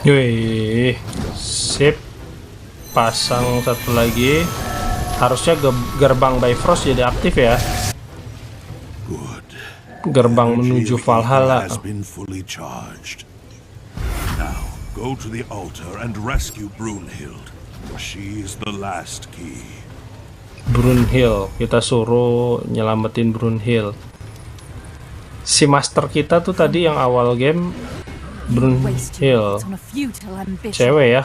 Speaker 1: Wih, sip. Pasang satu lagi. Harusnya gerbang Bifrost jadi aktif ya.
Speaker 3: Good.
Speaker 1: Gerbang
Speaker 3: Energy
Speaker 1: menuju
Speaker 3: of
Speaker 1: Valhalla.
Speaker 3: ether has been fully charged. Now, go to the altar and rescue Brunhild. She is the last key.
Speaker 1: Brunhild, kita suruh nyelamatin Brunhild. Si master kita tuh tadi yang awal game Brunhild,
Speaker 2: on a futile ambition.
Speaker 1: cewek ya.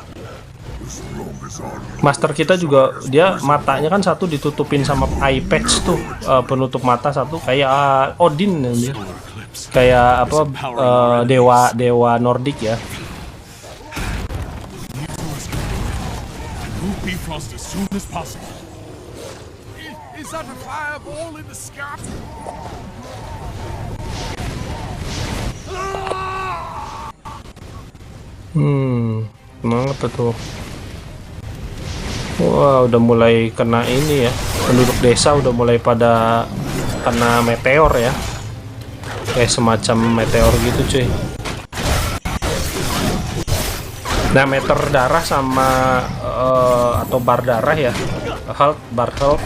Speaker 1: Master kita juga dia matanya kan satu ditutupin sama eye patch tuh, penutup mata satu kayak Odin dia. Kayak apa dewa Nordik ya.
Speaker 4: Move Bifrost as soon as possible. Is that a fireball in the sky?
Speaker 1: Kenapa tuh? Wah, udah mulai kena ini ya. Penduduk desa udah mulai pada kena meteor ya. Kayak semacam meteor gitu cuy. Nah, meter darah sama atau bar darah ya. Bar health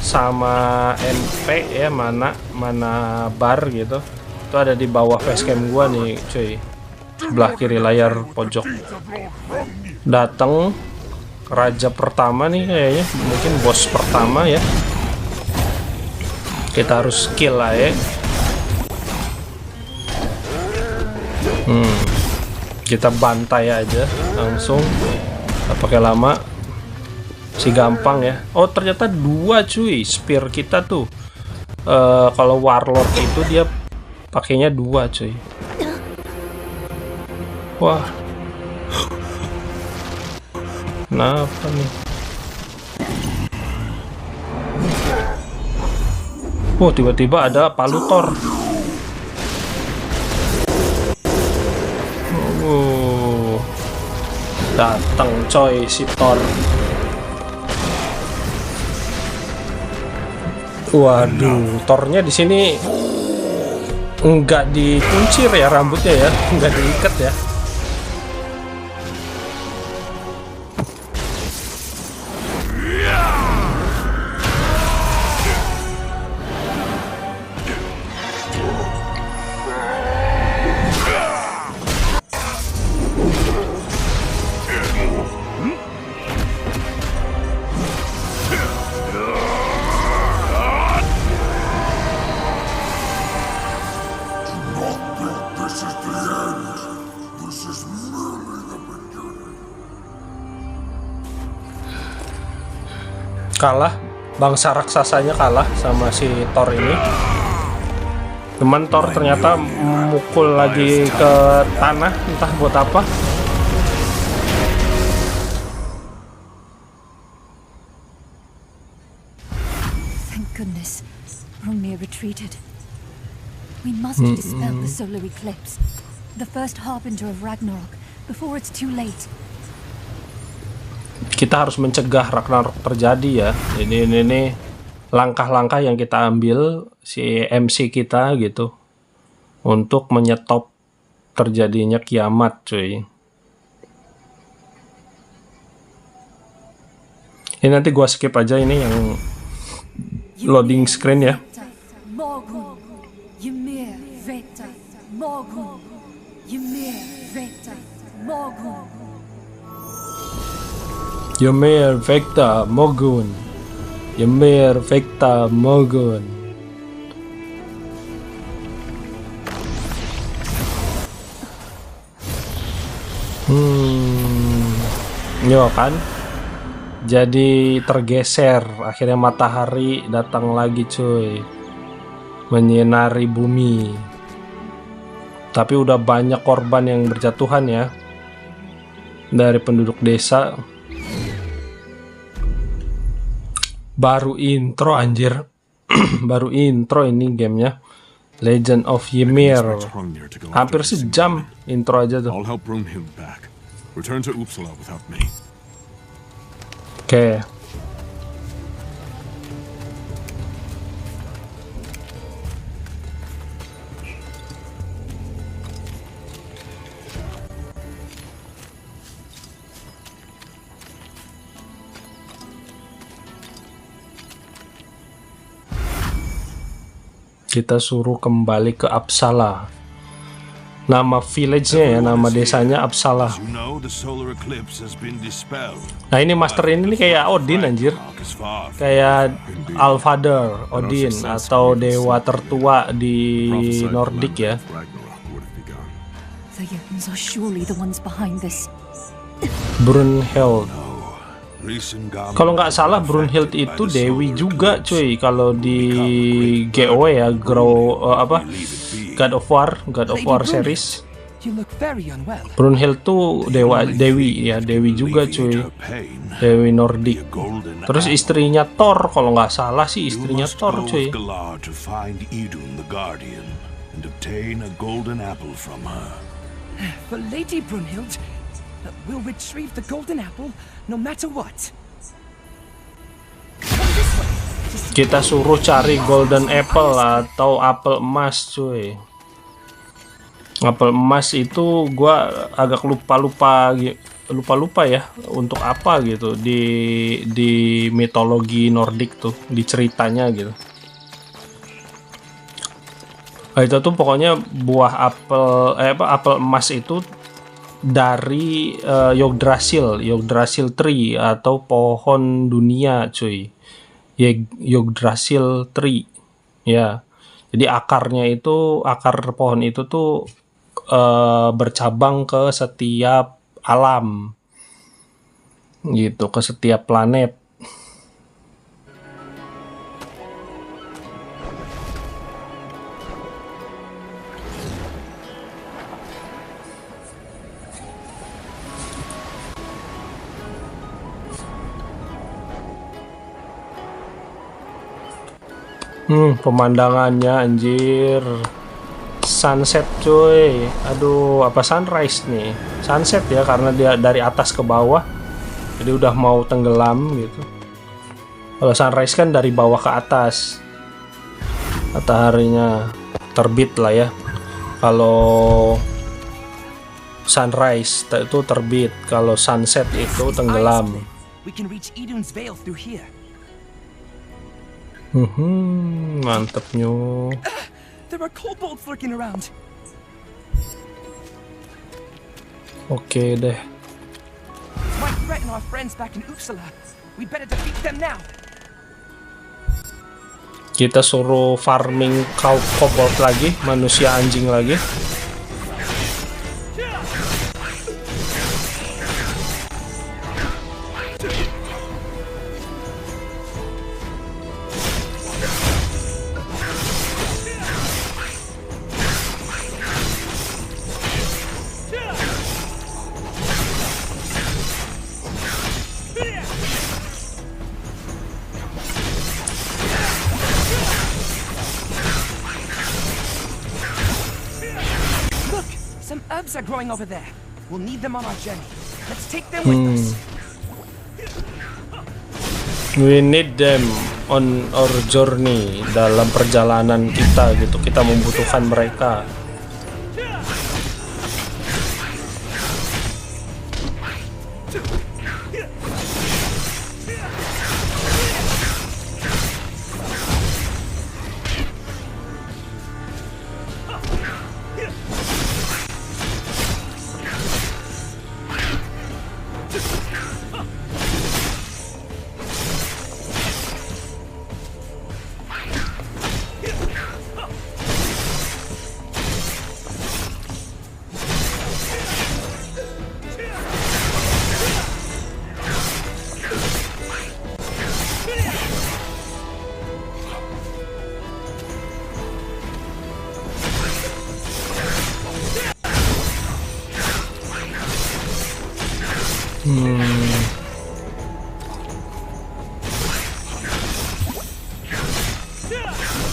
Speaker 1: sama MP ya, mana bar gitu. Itu ada di bawah facecam gua nih cuy. Sebelah kiri layar pojok. Datang raja pertama nih kayaknya, mungkin bos pertama ya. Kita harus kill lah ya. Kita bantai aja langsung, nggak pakai lama, si gampang ya. Oh ternyata dua cuy spear kita tuh. Kalau warlord itu dia pakainya dua cuy. Wah, kenapa nih? Oh, tiba-tiba ada palutor. Oh, datang coy si Thor. Waduh, Thornya di sini nggak dikuncir ya rambutnya ya, nggak diikat ya. Kalah, bangsa raksasanya kalah sama si Thor ini. Teman Thor ternyata mukul lagi ke tanah, entah buat apa.
Speaker 2: Thank goodness, Hrungnir retreated. We must dispel the solar eclipse, the first harbinger of Ragnarok, before it's too late.
Speaker 1: Kita harus mencegah Ragnarok terjadi ya. Ini langkah-langkah yang kita ambil si MC kita gitu untuk menyetop terjadinya kiamat cuy. Ini nanti gua skip aja ini yang loading screen ya.
Speaker 2: Morgun. Ymir Vecta. Morgun. Ymir Vecta. Morgun.
Speaker 1: Ymir Vecta Morgun. Ymir Vecta Morgun. Yo kan. Jadi tergeser, akhirnya matahari datang lagi cuy, menyinari bumi. Tapi udah banyak korban yang berjatuhan ya dari penduduk desa. Baru intro anjir. Baru intro ini gamenya, Legend of Ymir. Hampir sejam intro aja tuh.
Speaker 4: I'll help Brunhild back. Return to Uppsala without me.
Speaker 1: Oke. Kita suruh kembali ke Uppsala. Nama village-nya ya, nama desanya Uppsala.
Speaker 3: As you know, the solar eclipse has been dispelled.
Speaker 1: Nah ini master ini nih kayak Odin anjir.
Speaker 3: Ragnarok is far from
Speaker 1: Kayak Allfather, Odin, atau dewa tertua di
Speaker 4: Prophesied
Speaker 1: Nordik
Speaker 4: the
Speaker 1: ya.
Speaker 4: land of Ragnarok would have begun.
Speaker 2: The Jotuns are surely the ones behind this.
Speaker 1: Brunhild.
Speaker 3: recent garment.
Speaker 1: Kalau nggak salah Brunhild itu dewi juga cuy. Kalau di GOW ya, God of War series.
Speaker 5: You look very unwell.
Speaker 1: Brunhild tuh dewi ya, dewi juga cuy. Dewi Nordik. Terus istrinya Thor, kalau nggak salah sih istrinya Thor cuy.
Speaker 3: Galar to find Idun the Guardian and obtain a golden apple from her.
Speaker 5: For Lady Brunhild, we'll retrieve the golden apple no matter what. Come this way.
Speaker 1: Kita suruh cari golden apple atau apel emas cuy. Apel emas itu gua agak lupa ya untuk apa gitu di mitologi Nordik tuh, di ceritanya gitu. Nah, itu tuh pokoknya buah apel emas itu dari Yggdrasil tree atau pohon dunia cuy. Yggdrasil tree ya. Jadi akar pohon itu tuh bercabang ke setiap alam gitu, ke setiap planet. Pemandangannya anjir, sunset cuy. Aduh, apa sunrise nih? Sunset ya, karena dia dari atas ke bawah, jadi udah mau tenggelam gitu. Kalau sunrise kan dari bawah ke atas, mataharinya terbit lah ya. Kalau sunrise itu terbit, kalau sunset itu tenggelam.
Speaker 5: We can reach Idun's Vale through here.
Speaker 1: Mantep nyu.
Speaker 5: There are kobolds lurking around.
Speaker 1: Oke deh.
Speaker 5: Might threaten our friends back in Uppsala. We better defeat them now.
Speaker 1: Kita suruh farming kobold lagi, manusia anjing lagi.
Speaker 5: Some herbs are growing over there. We'll need them on our journey. Let's take them with us.
Speaker 1: We need them on our journey. Dalam perjalanan kita gitu, kita membutuhkan mereka.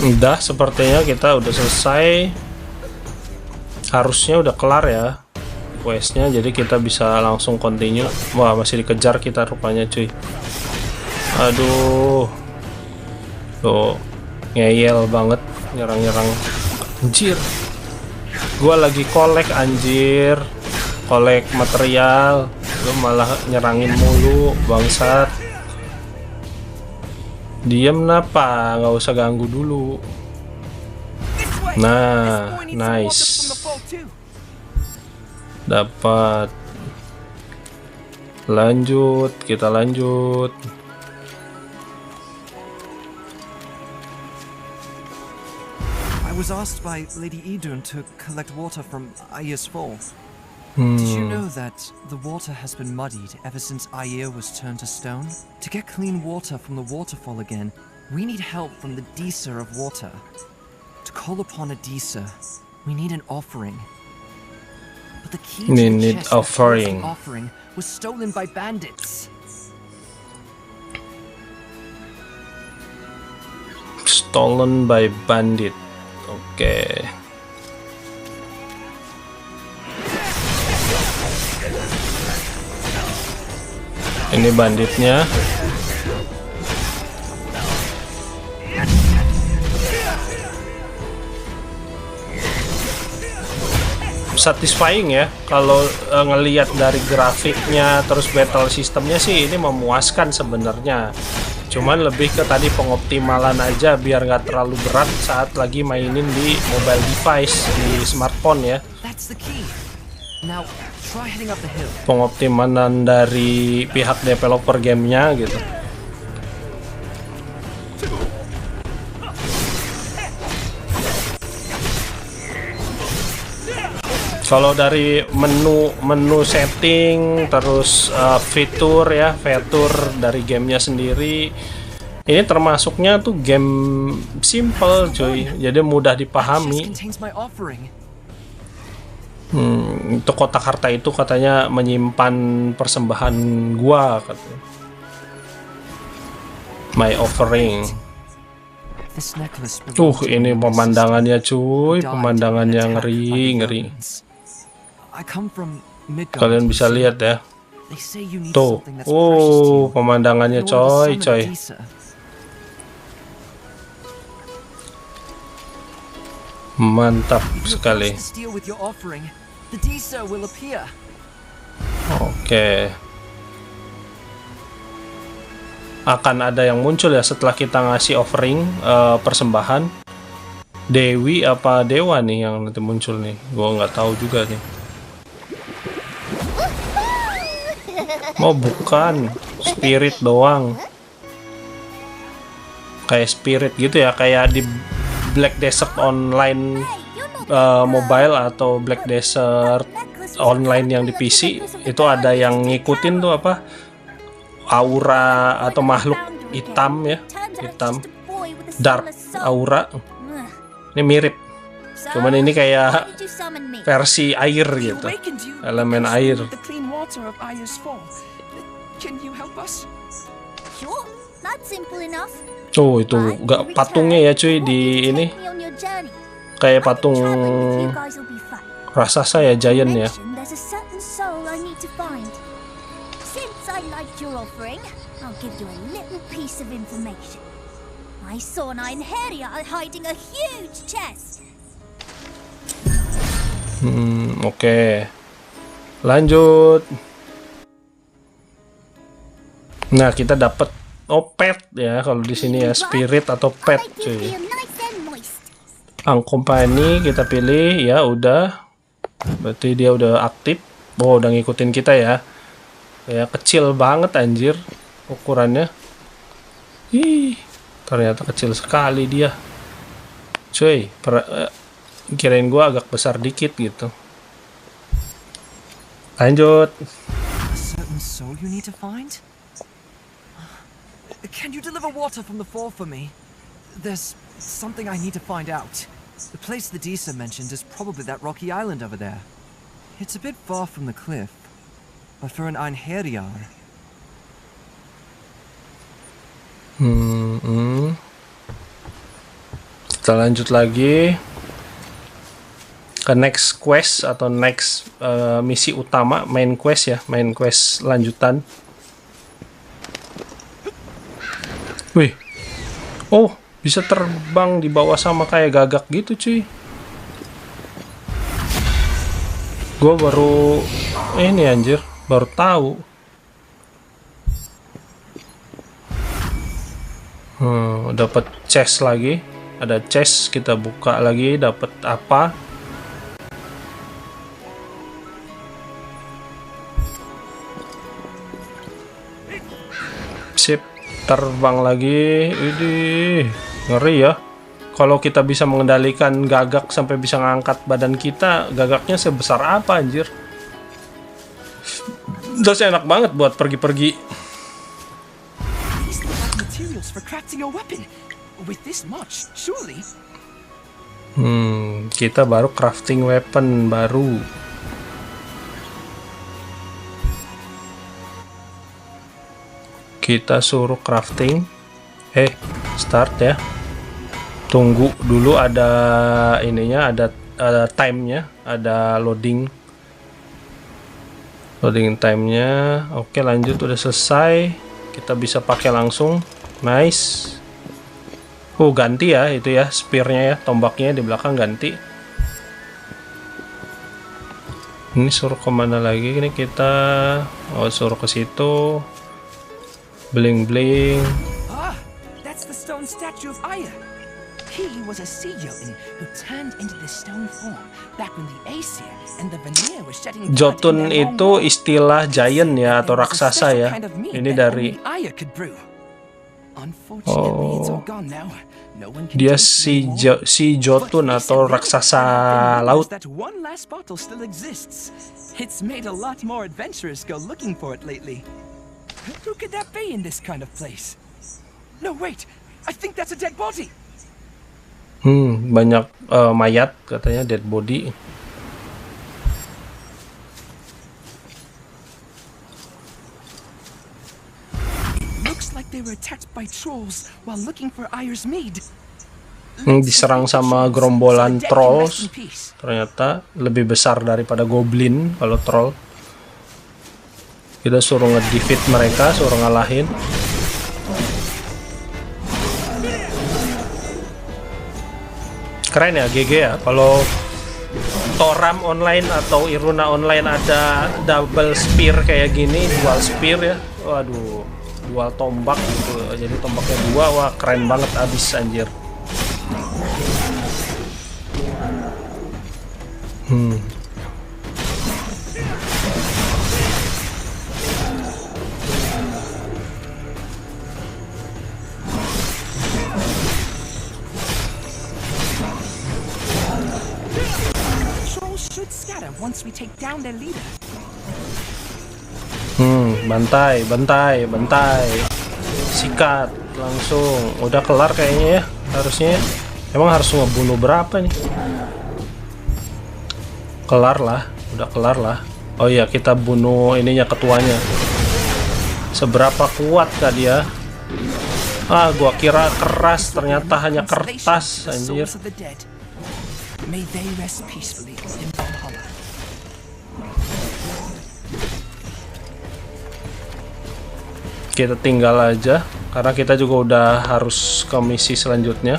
Speaker 1: Udah, sepertinya kita udah selesai. Harusnya udah kelar ya questnya, jadi kita bisa langsung continue. Wah, masih dikejar kita rupanya cuy. Aduh, tuh ngeyel banget, nyerang-nyerang. Anjir, gua lagi kolek anjir, kolek material, lu malah nyerangin mulu, bangsat. Diem napa, nggak usah ganggu dulu. Nah, nice. Dapat. Lanjut, kita lanjut.
Speaker 6: I was asked by Lady Idun to collect water from Aya's Fall. Did you know that the water has been muddied ever since Aya was turned to stone? To get clean water from the waterfall again, we need help from the Deeser of Water. To call upon a Deeser, we need an offering. But the key to the chest that holds the offering was stolen by bandits.
Speaker 1: Stolen by bandit. Oke. Ini banditnya. Satisfying ya kalau ngelihat dari grafiknya, terus battle sistemnya sih ini memuaskan sebenarnya. Cuman lebih ke tadi pengoptimalan aja biar nggak terlalu berat saat lagi mainin di mobile device, di smartphone ya. Pengoptimalan dari pihak developer gamenya gitu. Kalau dari menu setting, terus fitur dari gamenya sendiri, ini termasuknya tuh game simple cuy, jadi mudah dipahami. Untuk kotak harta itu katanya menyimpan persembahan gua katanya. My offering. Ini pemandangannya cuy, pemandangannya ngeri. Kalian bisa lihat ya. Tuh, pemandangannya coy. Mantap sekali. Oke. Akan ada yang muncul ya setelah kita ngasih offering persembahan. Dewi apa dewa nih yang nanti muncul nih? Gua nggak tahu juga nih. Oh bukan, spirit doang. Kayak spirit gitu ya, kayak di Black Desert Online mobile atau Black Desert Online yang di PC itu ada yang ngikutin tuh apa? Aura atau makhluk hitam ya, hitam dark aura. Ini mirip, cuman ini kayak versi air gitu, elemen air. Oh itu gak patungnya ya cuy di ini, kayak patung raksasa ya, giant ya.
Speaker 7: I liked your offering. I'll give you a little piece of information. I saw Einherjar hiding a huge chest.
Speaker 1: Oke. Lanjut. Nah, kita dapat pet ya kalau di sini ya, spirit atau pet cuy. Company kita pilih ya, udah. Berarti dia udah aktif. Oh, udah ngikutin kita ya. Ya kecil banget anjir ukurannya. Ih, ternyata kecil sekali dia. Cuy, kirain gua agak besar dikit gitu. Lanjut.
Speaker 6: Can you deliver water from the fall for me? There's something I need to find out. The place the Deeser mentioned is probably that rocky island over there. It's a bit far from the cliff, but for an Einherjar.
Speaker 1: Kita lanjut lagi ke next quest atau next misi utama, main quest ya, main quest lanjutan. Wih, oh bisa terbang di bawah sama kayak gagak gitu cuy. Gue baru ini anjir, baru tahu. Dapat chest lagi, ada chest, kita buka lagi, dapat apa? Sip, terbang lagi. Ini ngeri ya. Kalau kita bisa mengendalikan gagak sampai bisa ngangkat badan kita, gagaknya sebesar apa anjir? Terus enak banget buat pergi-pergi.
Speaker 5: These look like materials for crafting a weapon. With this much, surely.
Speaker 1: Kita baru crafting weapon baru. Kita suruh crafting. Start ya. Tunggu dulu, ada ininya, ada time-nya, ada loading time-nya. Oke, lanjut, udah selesai. Kita bisa pakai langsung. Nice. Ganti ya itu ya, spear-nya ya, tombaknya di belakang ganti. Ini suruh kemana lagi? Ini kita suruh ke situ. Bling bling.
Speaker 5: That's the stone statue of Aya. He was a sea Jotun who turned into the stone form back when the Aesir and the Vanir were shedding blood
Speaker 1: Jotun
Speaker 5: in their
Speaker 1: itu
Speaker 5: long war.
Speaker 1: istilah giant ya, atau
Speaker 5: There was a
Speaker 1: raksasa
Speaker 5: special
Speaker 1: ya.
Speaker 5: kind of mead
Speaker 1: Ini
Speaker 5: that
Speaker 1: dari
Speaker 5: only Aya could brew. Unfortunately, it's all gone now. No one can
Speaker 1: dia
Speaker 5: taste it anymore.
Speaker 1: si Jotun
Speaker 5: But
Speaker 1: atau
Speaker 5: recently,
Speaker 1: raksasa
Speaker 5: there have been
Speaker 1: laut.
Speaker 5: rumors that one last bottle still exists. It's made a lot more adventurers go looking for it lately. Who could that be in this kind of place? No, wait. I think that's a dead body.
Speaker 1: Banyak mayat katanya, dead body.
Speaker 5: Looks like they were attacked by trolls while looking for Aya's mead.
Speaker 1: Diserang sama gerombolan trolls. Ternyata lebih besar daripada goblin kalau troll. Kita suruh nge-defeat mereka, suruh ngalahin. Keren ya GG ya, kalau Toram online atau Iruna online ada double spear kayak gini, dual spear ya. Waduh, dual tombak gitu. Jadi tombaknya dua, wah keren banget abis anjir.
Speaker 5: Trolls should scatter once we take down their leader.
Speaker 1: Bantai. Sikat langsung. Udah kelar kayaknya ya, harusnya. Emang harus ngebunuh berapa nih? Kelar lah, udah kelar lah. Oh iya, kita bunuh ininya, ketuanya. Seberapa kuat kah dia? Gua kira keras, ternyata hanya kertas anjir.
Speaker 5: May they rest peacefully in Valhalla.
Speaker 1: Kita tinggal aja karena kita juga udah harus ke misi selanjutnya.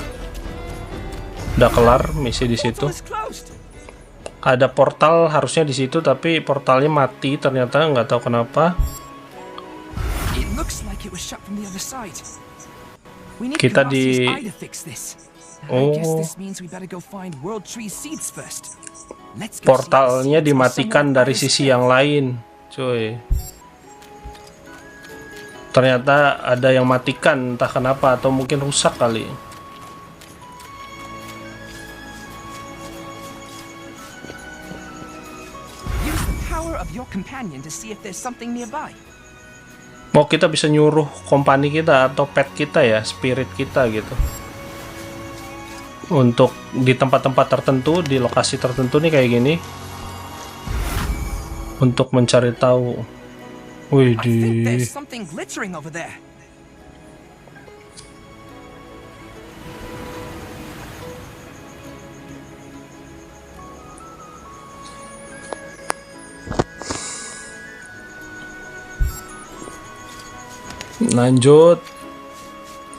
Speaker 1: Udah kelar misi di situ. Ada portal harusnya di situ, tapi portalnya mati ternyata, nggak tahu kenapa. Kita di portalnya dimatikan dari sisi yang lain, cuy. Ternyata ada yang matikan, entah kenapa, atau mungkin rusak kali. Mau kita bisa nyuruh kompani kita atau pet kita ya, spirit kita gitu, untuk di tempat-tempat tertentu, di lokasi tertentu nih kayak gini, untuk mencari tahu.
Speaker 5: I think
Speaker 1: Widih.
Speaker 5: there's something glittering over there.
Speaker 1: Lanjut.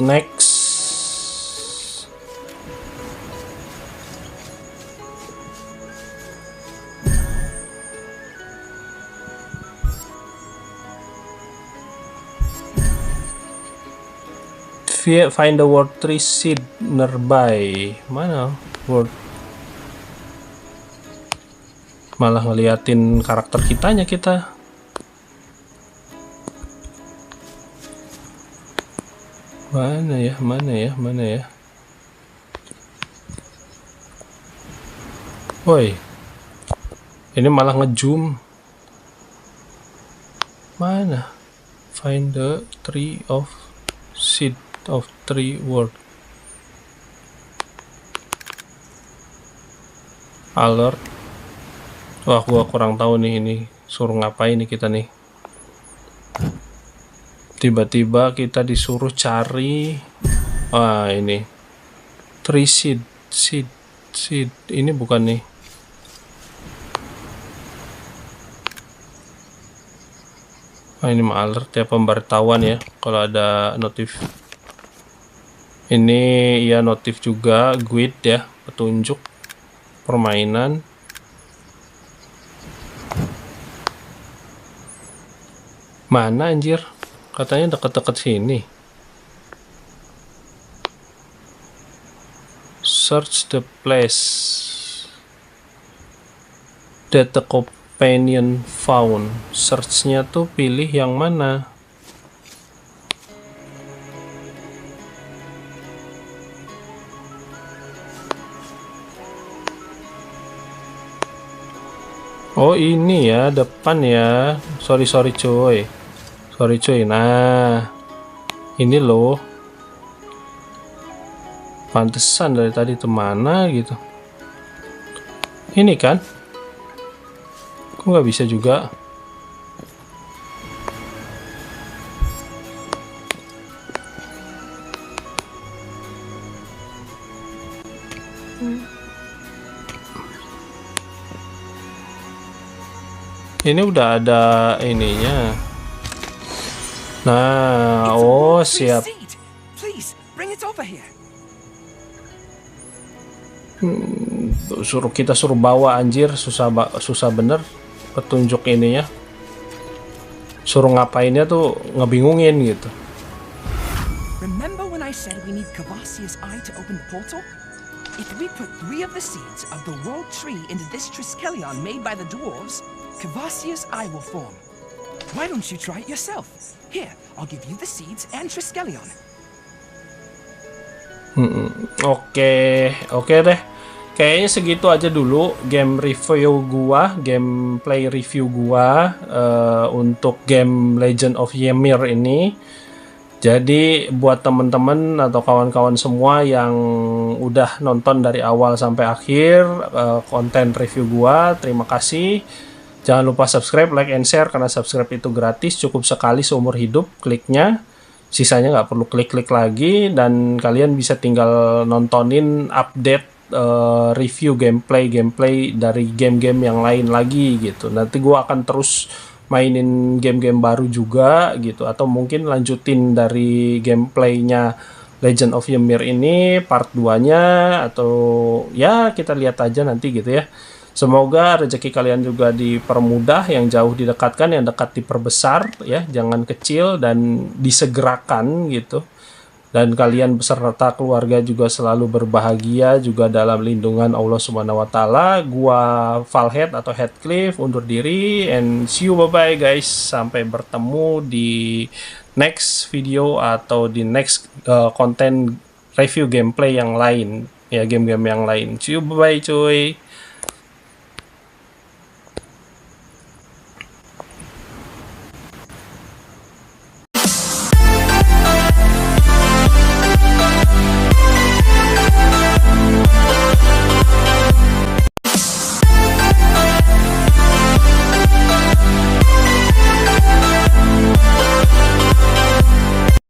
Speaker 1: Next. Find the word tree seed nearby. Mana word? Malah ngeliatin karakter kitanya kita. Mana ya? Mana ya? Mana ya? Woi. Ini malah ngezoom. Mana? Find the tree of seed of tree word. Alert. Wah, gua kurang tahu nih ini suruh ngapain nih kita nih. Tiba-tiba kita disuruh cari ini tree seed. Ini bukan nih. Ini mah alert ya, pemberitahuan ya kalau ada notif. Ini ya notif juga, guide ya, petunjuk permainan. Mana anjir? Katanya deket-deket sini. Search the place that the companion found. Search-nya tuh pilih yang mana? Oh ini ya, depan ya. Sorry cuy. Nah, ini loh. Pantesan dari tadi mana gitu. Ini kan? Kok nggak bisa juga? Ini udah ada ininya. Nah, oh siap.
Speaker 5: Please, bring it over here.
Speaker 1: Kita suruh bawa anjir, susah bener petunjuk ininya. Suruh ngapainnya tuh ngebingungin gitu.
Speaker 5: Remember when I said we need Kvasia's eye to open the portal? If we put 3 of the seeds of the world tree into this Triskelion made by the dwarves, Kvasia's eye will form. Why don't you try it yourself? Here, I'll give you the seeds and Triskelion.
Speaker 1: Oke deh. Kayaknya segitu aja dulu gameplay review gua untuk game Legend of Ymir ini. Jadi buat temen-temen atau kawan-kawan semua yang udah nonton dari awal sampai akhir konten review gua, terima kasih. Jangan lupa subscribe, like, and share karena subscribe itu gratis, cukup sekali seumur hidup kliknya. Sisanya nggak perlu klik-klik lagi dan kalian bisa tinggal nontonin update review gameplay dari game-game yang lain lagi gitu. Nanti gua akan terus mainin game-game baru juga gitu, atau mungkin lanjutin dari gameplaynya Legend of Ymir ini part 2-nya, atau ya kita lihat aja nanti gitu ya. Semoga rezeki kalian juga dipermudah, yang jauh didekatkan, yang dekat diperbesar ya, jangan kecil dan disegerakan gitu. Dan kalian beserta keluarga juga selalu berbahagia juga dalam lindungan Allah Subhanahu wa taala. Gua Valhead atau Heathcliff undur diri and see you, bye-bye guys. Sampai bertemu di next video atau di next konten review gameplay yang lain ya, game-game yang lain. See you, bye-bye cuy.